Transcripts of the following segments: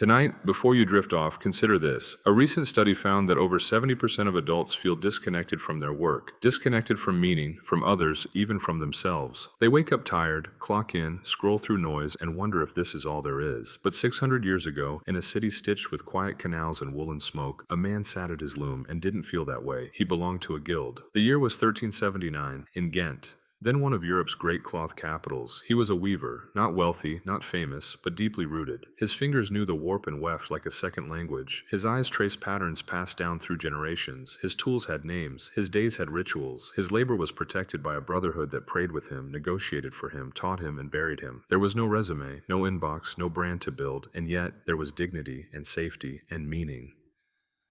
Tonight, before you drift off, consider this. A recent study found that over 70% of adults feel disconnected from their work, disconnected from meaning, from others, even from themselves. They wake up tired, clock in, scroll through noise, and wonder if this is all there is. But 600 years ago, in a city stitched with quiet canals and woolen smoke, a man sat at his loom and didn't feel that way. He belonged to a guild. The year was 1379, in Ghent. Then one of Europe's great cloth capitals. He was a weaver, not wealthy, not famous, but deeply rooted. His fingers knew the warp and weft like a second language. His eyes traced patterns passed down through generations. His tools had names. His days had rituals. His labor was protected by a brotherhood that prayed with him, negotiated for him, taught him, and buried him. There was no resume, no inbox, no brand to build, and yet there was dignity and safety and meaning.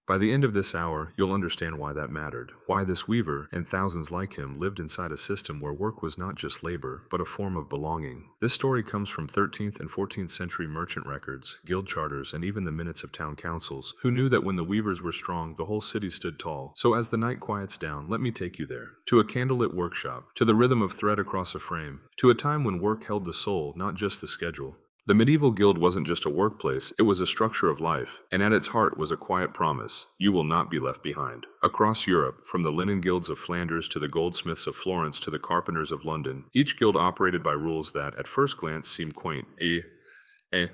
By the end of this hour, you'll understand why that mattered, why this weaver, and thousands like him, lived inside a system where work was not just labor, but a form of belonging. This story comes from 13th and 14th century merchant records, guild charters, and even the minutes of town councils, who knew that when the weavers were strong, the whole city stood tall. So as the night quiets down, let me take you there, to a candlelit workshop, to the rhythm of thread across a frame, to a time when work held the soul, not just the schedule. The medieval guild wasn't just a workplace, it was a structure of life, and at its heart was a quiet promise: you will not be left behind. Across Europe, from the linen guilds of Flanders to the goldsmiths of Florence to the carpenters of London, each guild operated by rules that, at first glance, seem quaint, quaint.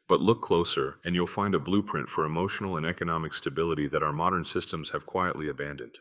But look closer, and you'll find a blueprint for emotional and economic stability that our modern systems have quietly abandoned.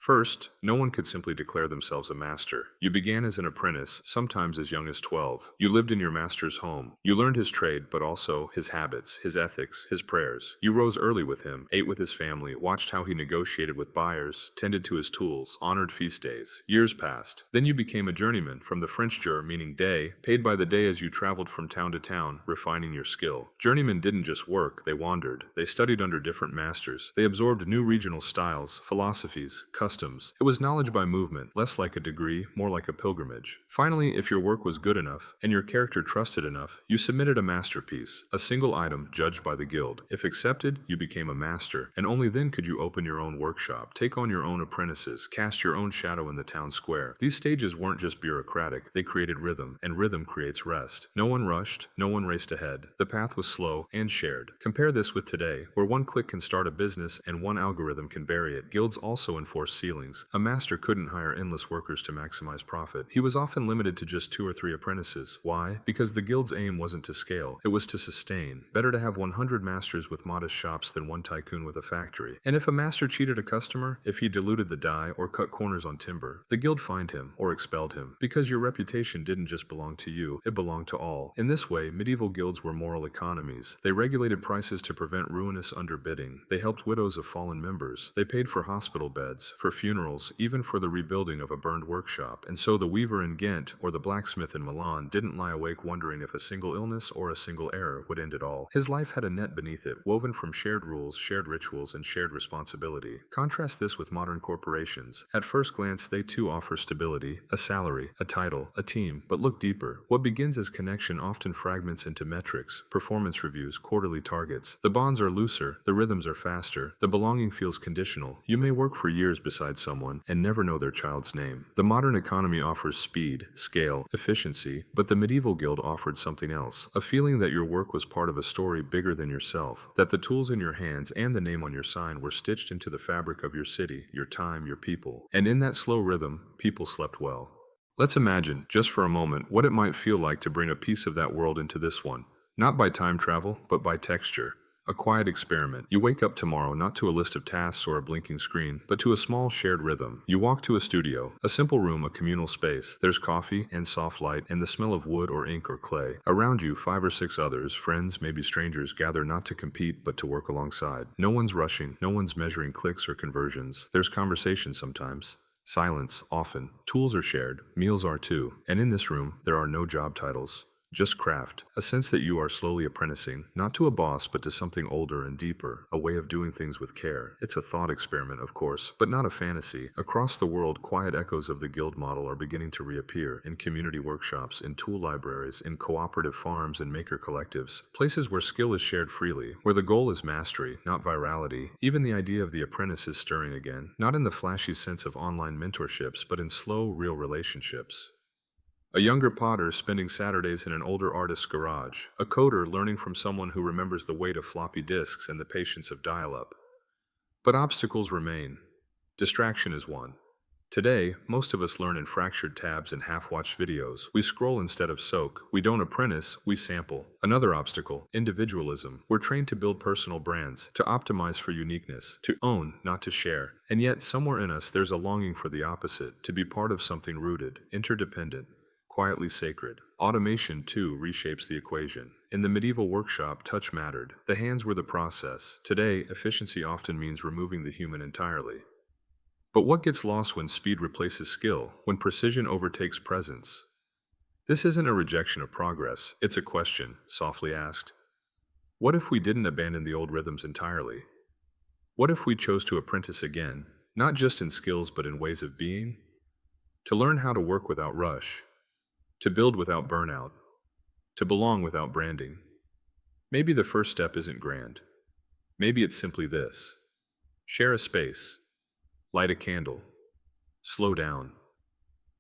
First, no one could simply declare themselves a master. You began as an apprentice, sometimes as young as 12. You lived in your master's home. You learned his trade, but also his habits, his ethics, his prayers. You rose early with him, ate with his family, watched how he negotiated with buyers, tended to his tools, honored feast days. Years passed. Then you became a journeyman, from the French jour, meaning day, paid by the day as you traveled from town to town, refining your skill. Journeymen didn't just work, they wandered. They studied under different masters. They absorbed new regional styles, philosophies, customs. It was knowledge by movement, less like a degree, more like a pilgrimage. Finally, if your work was good enough, and your character trusted enough, you submitted a masterpiece, a single item judged by the guild. If accepted, you became a master, and only then could you open your own workshop, take on your own apprentices, cast your own shadow in the town square. These stages weren't just bureaucratic, they created rhythm, and rhythm creates rest. No one rushed, no one raced ahead. The path was slow and shared. Compare this with today, where one click can start a business and one algorithm can bury it. Guilds also enforce ceilings. A master couldn't hire endless workers to maximize profit. He was often limited to just 2 or 3 apprentices. Why? Because the guild's aim wasn't to scale, it was to sustain. Better to have 100 masters with modest shops than one tycoon with a factory. And if a master cheated a customer, if he diluted the dye or cut corners on timber, the guild fined him or expelled him. Because your reputation didn't just belong to you, it belonged to all. In this way, medieval guilds were moral economies. They regulated prices to prevent ruinous underbidding. They helped widows of fallen members. They paid for hospital beds, for funerals, even for the rebuilding of a burned workshop. And so the weaver in Ghent or the blacksmith in Milan didn't lie awake wondering if a single illness or a single error would end it all. His life had a net beneath it, woven from shared rules, shared rituals, and shared responsibility. Contrast this with modern corporations. At first glance, they too offer stability, a salary, a title, a team, but look deeper. What begins as connection often fragments into metrics, performance reviews, quarterly targets. The bonds are looser, the rhythms are faster, the belonging feels conditional. You may work for years beside someone and never know their child's name. The modern economy offers speed, scale, efficiency, but the medieval guild offered something else, a feeling that your work was part of a story bigger than yourself, that the tools in your hands and the name on your sign were stitched into the fabric of your city, your time, your people. And in that slow rhythm, people slept well. Let's imagine, just for a moment, what it might feel like to bring a piece of that world into this one, not by time travel, but by texture. A quiet experiment. You wake up tomorrow not to a list of tasks or a blinking screen, but to a small shared rhythm. You walk to a studio, a simple room, a communal space. There's coffee and soft light and the smell of wood or ink or clay. Around you, 5 or 6 others, friends, maybe strangers, gather not to compete but to work alongside. No one's rushing, no one's measuring clicks or conversions. There's conversation sometimes. Silence, often. Tools are shared, meals are too. And in this room, there are no job titles. Just craft, a sense that you are slowly apprenticing, not to a boss but to something older and deeper, a way of doing things with care. It's a thought experiment, of course, but not a fantasy. Across the world, quiet echoes of the guild model are beginning to reappear in community workshops, in tool libraries, in cooperative farms and maker collectives, places where skill is shared freely, where the goal is mastery, not virality. Even the idea of the apprentice is stirring again, not in the flashy sense of online mentorships, but in slow, real relationships. A younger potter spending Saturdays in an older artist's garage. A coder learning from someone who remembers the weight of floppy disks and the patience of dial-up. But obstacles remain. Distraction is one. Today, most of us learn in fractured tabs and half-watched videos. We scroll instead of soak. We don't apprentice, we sample. Another obstacle, individualism. We're trained to build personal brands, to optimize for uniqueness, to own, not to share. And yet, somewhere in us, there's a longing for the opposite, to be part of something rooted, interdependent, quietly sacred. Automation, too, reshapes the equation. In the medieval workshop, touch mattered. The hands were the process. Today, efficiency often means removing the human entirely. But what gets lost when speed replaces skill, when precision overtakes presence? This isn't a rejection of progress, it's a question, softly asked. What if we didn't abandon the old rhythms entirely? What if we chose to apprentice again, not just in skills but in ways of being? To learn how to work without rush, to build without burnout, to belong without branding. Maybe the first step isn't grand. Maybe it's simply this. Share a space. Light a candle. Slow down.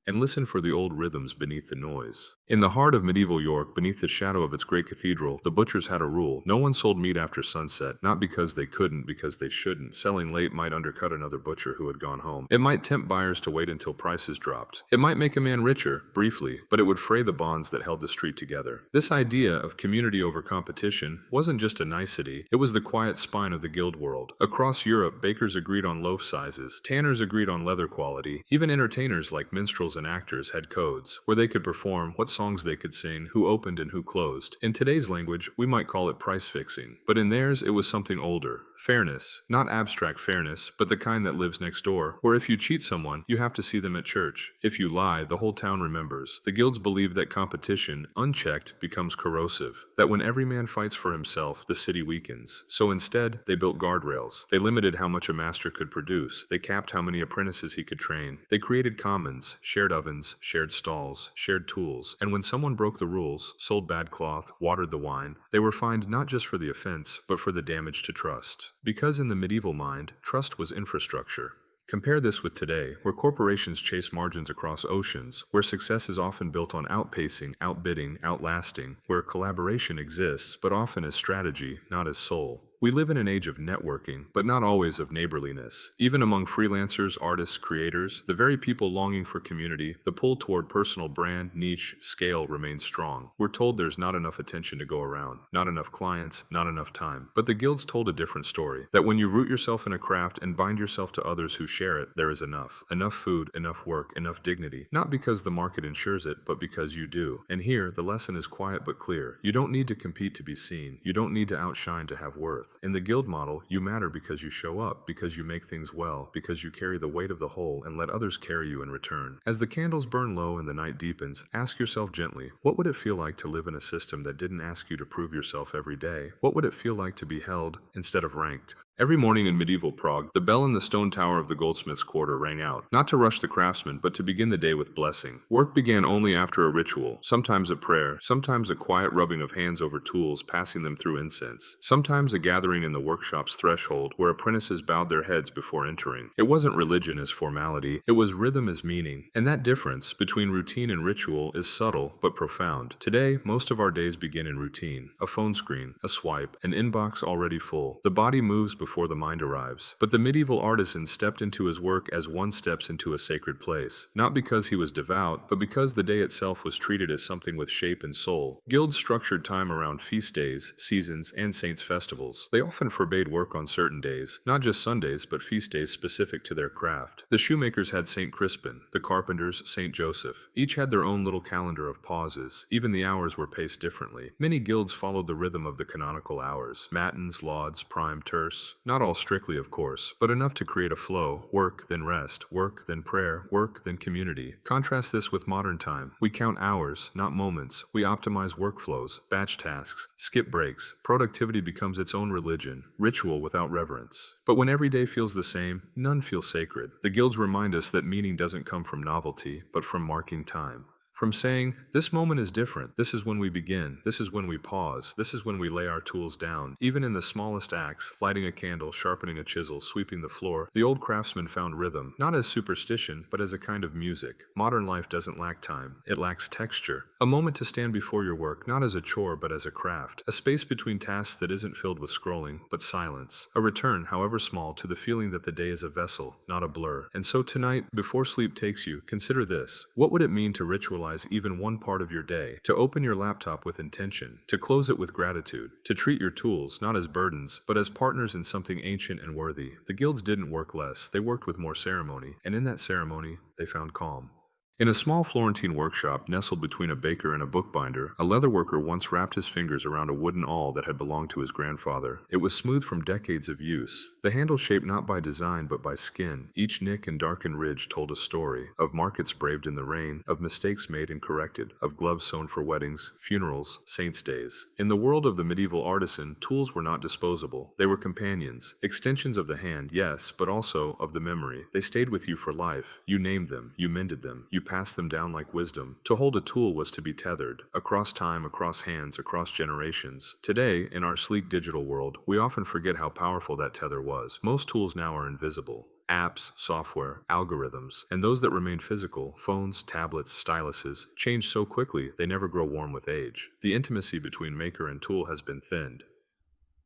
And listen for the old rhythms beneath the noise. In the heart of medieval York, beneath the shadow of its great cathedral, the butchers had a rule. No one sold meat after sunset, not because they couldn't, because they shouldn't. Selling late might undercut another butcher who had gone home. It might tempt buyers to wait until prices dropped. It might make a man richer, briefly, but it would fray the bonds that held the street together. This idea of community over competition wasn't just a nicety, it was the quiet spine of the guild world. Across Europe, bakers agreed on loaf sizes, tanners agreed on leather quality, even entertainers like minstrels and actors had codes, where they could perform, what songs they could sing, who opened and who closed. In today's language, we might call it price fixing, but in theirs it was something older. Fairness, not abstract fairness, but the kind that lives next door, where if you cheat someone, you have to see them at church. If you lie, the whole town remembers. The guilds believed that competition, unchecked, becomes corrosive, that when every man fights for himself, the city weakens. So instead, they built guardrails. They limited how much a master could produce. They capped how many apprentices he could train. They created commons, shared ovens, shared stalls, shared tools, and when someone broke the rules, sold bad cloth, watered the wine, they were fined not just for the offense, but for the damage to trust. Because in the medieval mind, trust was infrastructure. Compare this with today, where corporations chase margins across oceans, where success is often built on outpacing, outbidding, outlasting, where collaboration exists, but often as strategy, not as soul. We live in an age of networking, but not always of neighborliness. Even among freelancers, artists, creators, the very people longing for community, the pull toward personal brand, niche, scale remains strong. We're told there's not enough attention to go around, not enough clients, not enough time. But the guilds told a different story, that when you root yourself in a craft and bind yourself to others who share it, there is enough. Enough food, enough work, enough dignity. Not because the market ensures it, but because you do. And here, the lesson is quiet but clear. You don't need to compete to be seen. You don't need to outshine to have worth. In the guild model, you matter because you show up, because you make things well, because you carry the weight of the whole and let others carry you in return. As the candles burn low and the night deepens, ask yourself gently, what would it feel like to live in a system that didn't ask you to prove yourself every day? What would it feel like to be held instead of ranked? Every morning in medieval Prague, the bell in the stone tower of the goldsmith's quarter rang out, not to rush the craftsman, but to begin the day with blessing. Work began only after a ritual, sometimes a prayer, sometimes a quiet rubbing of hands over tools, passing them through incense, sometimes a gathering in the workshop's threshold where apprentices bowed their heads before entering. It wasn't religion as formality, it was rhythm as meaning, and that difference between routine and ritual is subtle but profound. Today, most of our days begin in routine. A phone screen, a swipe, an inbox already full. The body moves before the mind arrives. But the medieval artisan stepped into his work as one steps into a sacred place, not because he was devout, but because the day itself was treated as something with shape and soul. Guilds structured time around feast days, seasons, and saints' festivals. They often forbade work on certain days, not just Sundays, but feast days specific to their craft. The shoemakers had St. Crispin, the carpenters St. Joseph. Each had their own little calendar of pauses. Even the hours were paced differently. Many guilds followed the rhythm of the canonical hours, matins, lauds, prime, terce. Not all strictly, of course, but enough to create a flow. Work, then rest. Work, then prayer. Work, then community. Contrast this with modern time. We count hours, not moments. We optimize workflows, batch tasks, skip breaks. Productivity becomes its own religion, ritual without reverence. But when every day feels the same, none feels sacred. The guilds remind us that meaning doesn't come from novelty, but from marking time. From saying, this moment is different, this is when we begin, this is when we pause, this is when we lay our tools down, even in the smallest acts, lighting a candle, sharpening a chisel, sweeping the floor, the old craftsman found rhythm, not as superstition, but as a kind of music. Modern life doesn't lack time, it lacks texture. A moment to stand before your work, not as a chore, but as a craft. A space between tasks that isn't filled with scrolling, but silence. A return, however small, to the feeling that the day is a vessel, not a blur. And so tonight, before sleep takes you, consider this. What would it mean to ritualize even one part of your day? To open your laptop with intention, to close it with gratitude, to treat your tools not as burdens, but as partners in something ancient and worthy. The guilds didn't work less, they worked with more ceremony, and in that ceremony, they found calm. In a small Florentine workshop nestled between a baker and a bookbinder, a leatherworker once wrapped his fingers around a wooden awl that had belonged to his grandfather. It was smooth from decades of use, the handle shaped not by design but by skin. Each nick and darkened ridge told a story, of markets braved in the rain, of mistakes made and corrected, of gloves sewn for weddings, funerals, saints' days. In the world of the medieval artisan, tools were not disposable. They were companions, extensions of the hand, yes, but also of the memory. They stayed with you for life. You named them, you mended them, you passed them down like wisdom. To hold a tool was to be tethered, across time, across hands, across generations. Today, in our sleek digital world, we often forget how powerful that tether was. Most tools now are invisible. Apps, software, algorithms, and those that remain physical, phones, tablets, styluses, change so quickly they never grow warm with age. The intimacy between maker and tool has been thinned.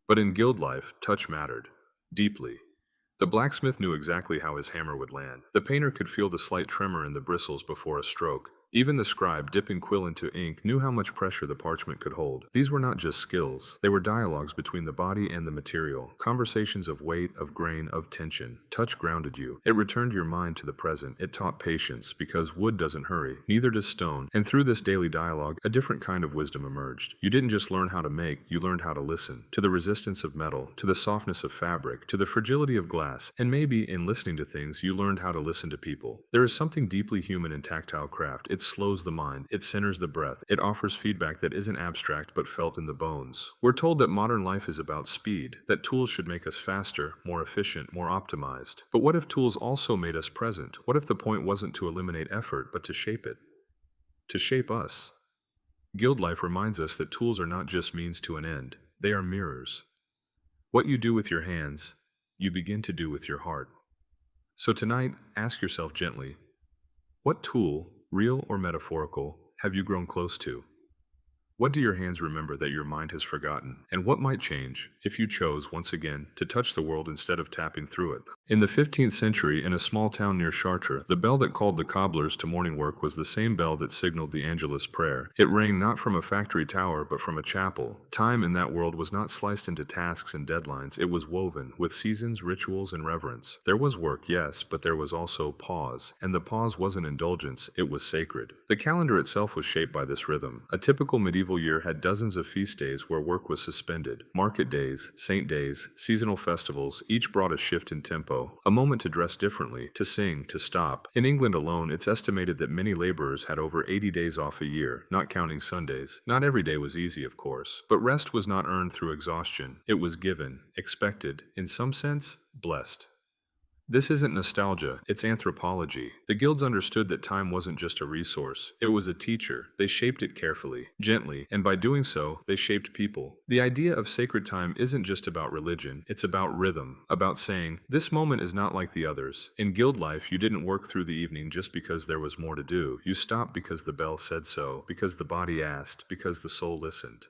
But in guild life, touch mattered. Deeply. The blacksmith knew exactly how his hammer would land. The painter could feel the slight tremor in the bristles before a stroke. Even the scribe, dipping quill into ink, knew how much pressure the parchment could hold. These were not just skills. They were dialogues between the body and the material, conversations of weight, of grain, of tension. Touch grounded you. It returned your mind to the present. It taught patience, because wood doesn't hurry, neither does stone. And through this daily dialogue, a different kind of wisdom emerged. You didn't just learn how to make, you learned how to listen. To the resistance of metal, to the softness of fabric, to the fragility of glass, and maybe, in listening to things, you learned how to listen to people. There is something deeply human in tactile craft. It slows the mind, it centers the breath, it offers feedback that isn't abstract but felt in the bones. We're told that modern life is about speed, that tools should make us faster, more efficient, more optimized. But what if tools also made us present? What if the point wasn't to eliminate effort, but to shape it? To shape us? Guild life reminds us that tools are not just means to an end, they are mirrors. What you do with your hands, you begin to do with your heart. So tonight, ask yourself gently, what tool, real or metaphorical, have you grown close to? What do your hands remember that your mind has forgotten? And what might change if you chose, once again, to touch the world instead of tapping through it? In the 15th century, in a small town near Chartres, the bell that called the cobblers to morning work was the same bell that signaled the Angelus prayer. It rang not from a factory tower, but from a chapel. Time in that world was not sliced into tasks and deadlines. It was woven, with seasons, rituals, and reverence. There was work, yes, but there was also pause. And the pause wasn't indulgence, it was sacred. The calendar itself was shaped by this rhythm. A typical medieval year had dozens of feast days where work was suspended. Market days, saint days, seasonal festivals, each brought a shift in tempo, a moment to dress differently, to sing, to stop. In England alone, it's estimated that many laborers had over 80 days off a year, not counting Sundays. Not every day was easy, of course, but rest was not earned through exhaustion. It was given, expected, in some sense, blessed. This isn't nostalgia, it's anthropology. The guilds understood that time wasn't just a resource, it was a teacher. They shaped it carefully, gently, and by doing so, they shaped people. The idea of sacred time isn't just about religion, it's about rhythm, about saying, this moment is not like the others. In guild life, you didn't work through the evening just because there was more to do. You stopped because the bell said so, because the body asked, because the soul listened.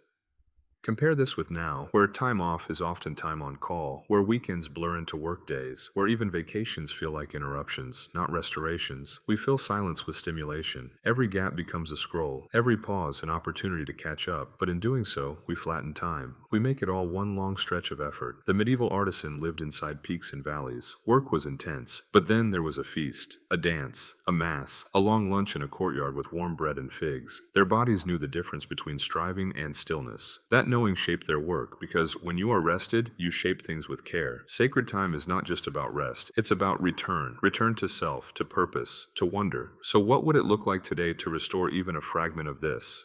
Compare this with now, where time off is often time on call, where weekends blur into work days, where even vacations feel like interruptions, not restorations. We fill silence with stimulation. Every gap becomes a scroll, every pause an opportunity to catch up, but in doing so, we flatten time. We make it all one long stretch of effort. The medieval artisan lived inside peaks and valleys. Work was intense, but then there was a feast, a dance, a mass, a long lunch in a courtyard with warm bread and figs. Their bodies knew the difference between striving and stillness. That knowing shaped their work, because when you are rested, you shape things with care. Sacred time is not just about rest, it's about return to self, to purpose, to wonder. So what would it look like today to restore even a fragment of this?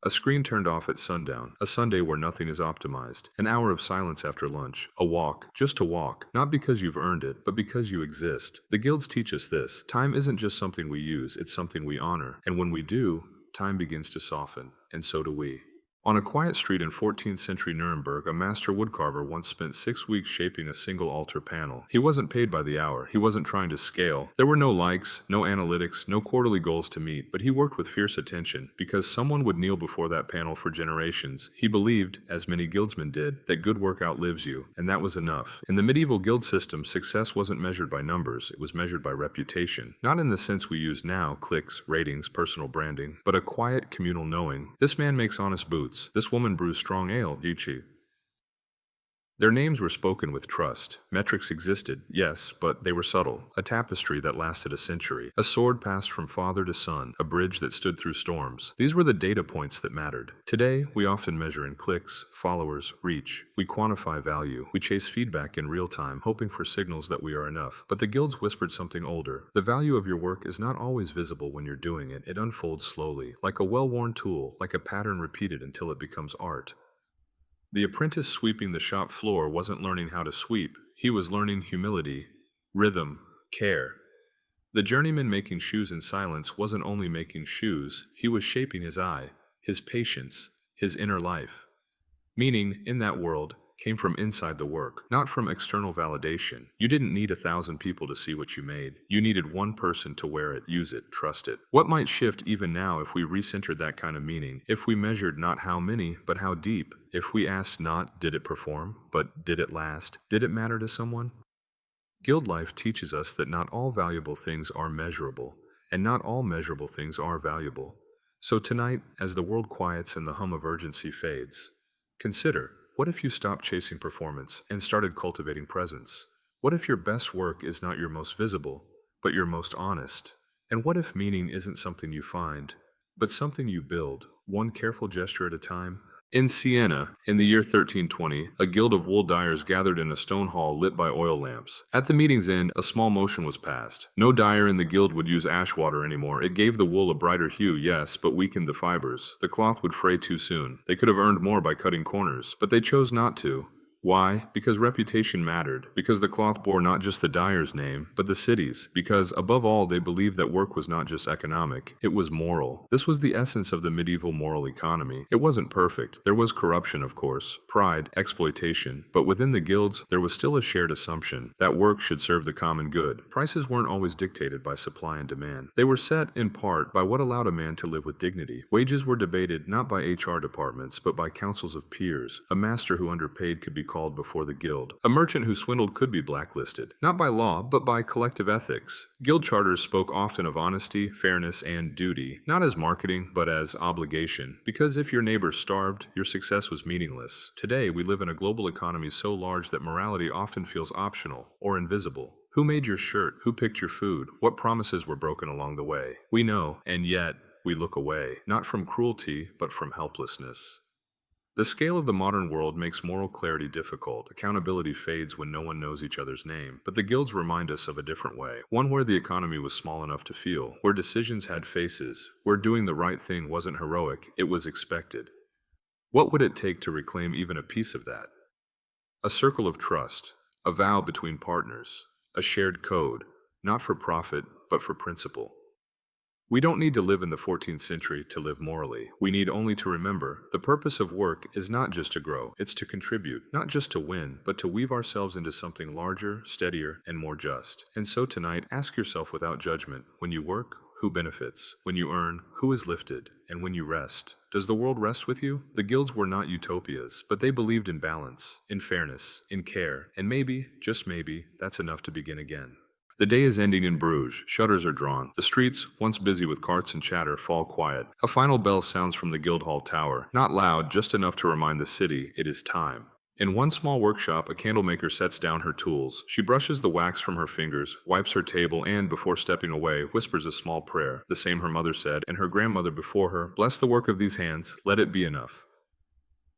A screen turned off at sundown, a Sunday where nothing is optimized, an hour of silence after lunch, a walk, just to walk, not because you've earned it, but because you exist. The guilds teach us this. Time isn't just something we use, it's something we honor. And when we do, time begins to soften, and so do we. On a quiet street in 14th century Nuremberg, a master woodcarver once spent 6 weeks shaping a single altar panel. He wasn't paid by the hour, he wasn't trying to scale. There were no likes, no analytics, no quarterly goals to meet, but he worked with fierce attention, because someone would kneel before that panel for generations. He believed, as many guildsmen did, that good work outlives you, and that was enough. In the medieval guild system, success wasn't measured by numbers, it was measured by reputation. Not in the sense we use now, clicks, ratings, personal branding, but a quiet communal knowing. This man makes honest boots. This woman brews strong ale, Ichi. Their names were spoken with trust. Metrics existed, yes, but they were subtle. A tapestry that lasted a century. A sword passed from father to son. A bridge that stood through storms. These were the data points that mattered. Today, we often measure in clicks, followers, reach. We quantify value. We chase feedback in real time, hoping for signals that we are enough. But the guilds whispered something older. The value of your work is not always visible when you're doing it. It unfolds slowly, like a well-worn tool, like a pattern repeated until it becomes art. The apprentice sweeping the shop floor wasn't learning how to sweep, he was learning humility, rhythm, care. The journeyman making shoes in silence wasn't only making shoes, he was shaping his eye, his patience, his inner life. Meaning, in that world, came from inside the work, not from external validation. You didn't need 1,000 people to see what you made. You needed one person to wear it, use it, trust it. What might shift even now if we recentered that kind of meaning? If we measured not how many, but how deep? If we asked not, did it perform, but did it last? Did it matter to someone? Guild life teaches us that not all valuable things are measurable, and not all measurable things are valuable. So tonight, as the world quiets and the hum of urgency fades, consider, what if you stopped chasing performance and started cultivating presence? What if your best work is not your most visible, but your most honest? And what if meaning isn't something you find, but something you build, one careful gesture at a time? In Siena, in the year 1320, a guild of wool dyers gathered in a stone hall lit by oil lamps. At the meeting's end, a small motion was passed. No dyer in the guild would use ash water anymore. It gave the wool a brighter hue, yes, but weakened the fibers. The cloth would fray too soon. They could have earned more by cutting corners, but they chose not to. Why? Because reputation mattered, because the cloth bore not just the dyer's name, but the city's, because, above all, they believed that work was not just economic, it was moral. This was the essence of the medieval moral economy. It wasn't perfect. There was corruption, of course, pride, exploitation, but within the guilds, there was still a shared assumption that work should serve the common good. Prices weren't always dictated by supply and demand. They were set, in part, by what allowed a man to live with dignity. Wages were debated not by HR departments, but by councils of peers. A master who underpaid could be called before the guild. A merchant who swindled could be blacklisted, not by law, but by collective ethics. Guild charters spoke often of honesty, fairness, and duty, not as marketing, but as obligation, because if your neighbor starved, your success was meaningless. Today, we live in a global economy so large that morality often feels optional or invisible. Who made your shirt? Who picked your food? What promises were broken along the way? We know, and yet we look away, not from cruelty, but from helplessness. The scale of the modern world makes moral clarity difficult. Accountability fades when no one knows each other's name. But the guilds remind us of a different way. One where the economy was small enough to feel, where decisions had faces, where doing the right thing wasn't heroic, it was expected. What would it take to reclaim even a piece of that? A circle of trust, a vow between partners, a shared code, not for profit, but for principle. We don't need to live in the 14th century to live morally. We need only to remember the purpose of work is not just to grow, it's to contribute, not just to win, but to weave ourselves into something larger, steadier, and more just. And so tonight, ask yourself without judgment, when you work, who benefits? When you earn, who is lifted? And when you rest, does the world rest with you? The guilds were not utopias, but they believed in balance, in fairness, in care, and maybe, just maybe, that's enough to begin again. The day is ending in Bruges. Shutters are drawn. The streets, once busy with carts and chatter, fall quiet. A final bell sounds from the Guildhall tower. Not loud, just enough to remind the city it is time. In one small workshop, a candlemaker sets down her tools. She brushes the wax from her fingers, wipes her table, and, before stepping away, whispers a small prayer, the same her mother said, and her grandmother before her. Bless the work of these hands. Let it be enough.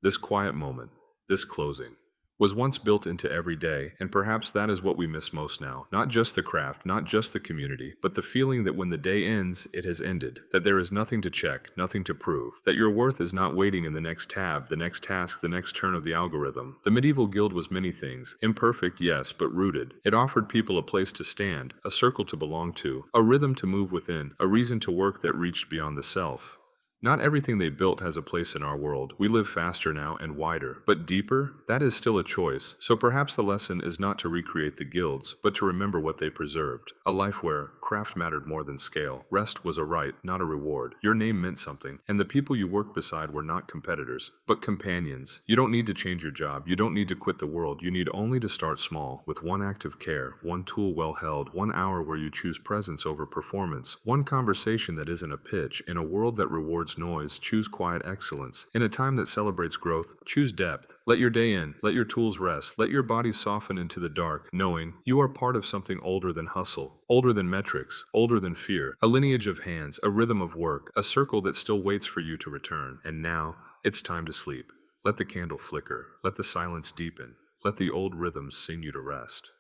This quiet moment, this closing. was once built into every day, and perhaps that is what we miss most now. Not just the craft, not just the community, but the feeling that when the day ends, it has ended. That there is nothing to check, nothing to prove. That your worth is not waiting in the next tab, the next task, the next turn of the algorithm. The medieval guild was many things. Imperfect, yes, but rooted. It offered people a place to stand, a circle to belong to, a rhythm to move within, a reason to work that reached beyond the self. Not everything they built has a place in our world. We live faster now and wider, but deeper? That is still a choice. So perhaps the lesson is not to recreate the guilds, but to remember what they preserved. A life where craft mattered more than scale. Rest was a right, not a reward. Your name meant something, and the people you worked beside were not competitors, but companions. You don't need to change your job. You don't need to quit the world. You need only to start small, with one act of care, one tool well held, 1 hour where you choose presence over performance, one conversation that isn't a pitch. In a world that rewards noise, choose quiet excellence. In a time that celebrates growth, choose depth. Let your day in, let your tools rest, let your body soften into the dark, knowing you are part of something older than hustle, older than metrics, older than fear, a lineage of hands, a rhythm of work, a circle that still waits for you to return. And now, it's time to sleep. Let the candle flicker, let the silence deepen, let the old rhythms sing you to rest.